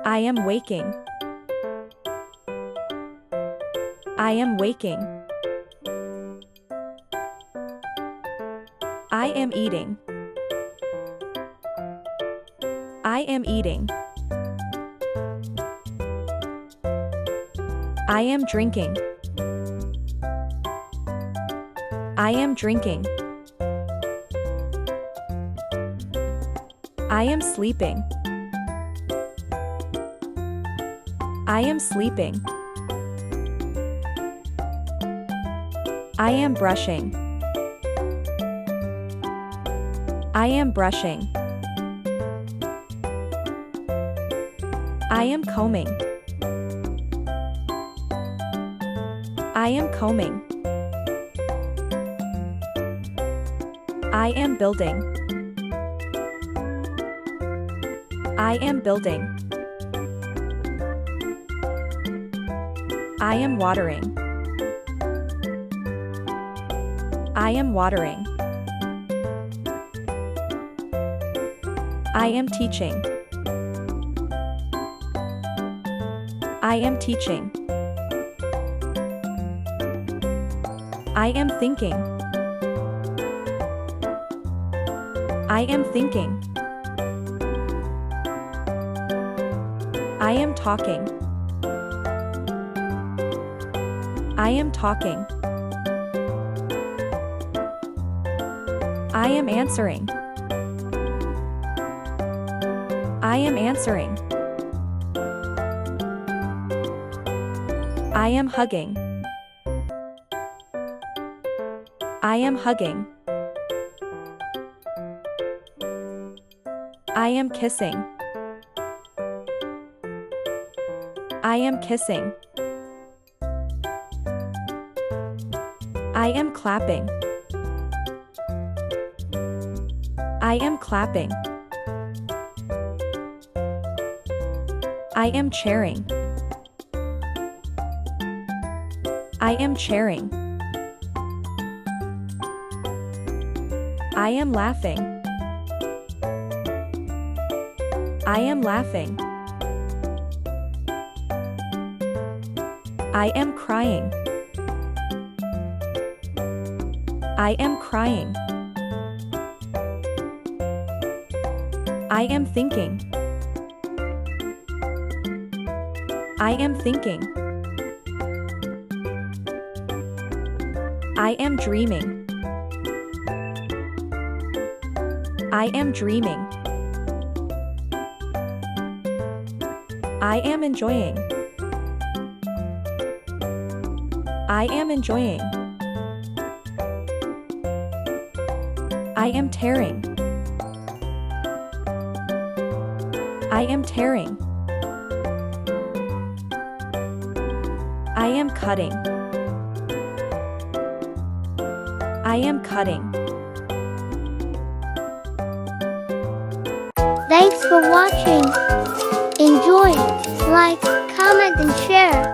I am waking. I am waking. I am eating. I am eating. I am drinking. I am drinking. I am sleeping. I am sleeping. I am brushing. I am brushing. I am combing. I am combing. I am building. I am building. I am watering. I am watering. I am teaching. I am teaching. I am thinking. I am thinking. I am talking. I am talking. I am answering. I am answering. I am hugging. I am hugging. I am kissing. I am kissing. I am clapping. I am clapping. I am cheering. I am cheering. I am laughing. I am laughing. I am crying. I am crying. I am thinking. I am thinking. I am dreaming. I am dreaming. I am enjoying. I am enjoying. I am tearing. I am tearing. I am cutting. I am cutting. Thanks for watching. Enjoy, like, comment and share.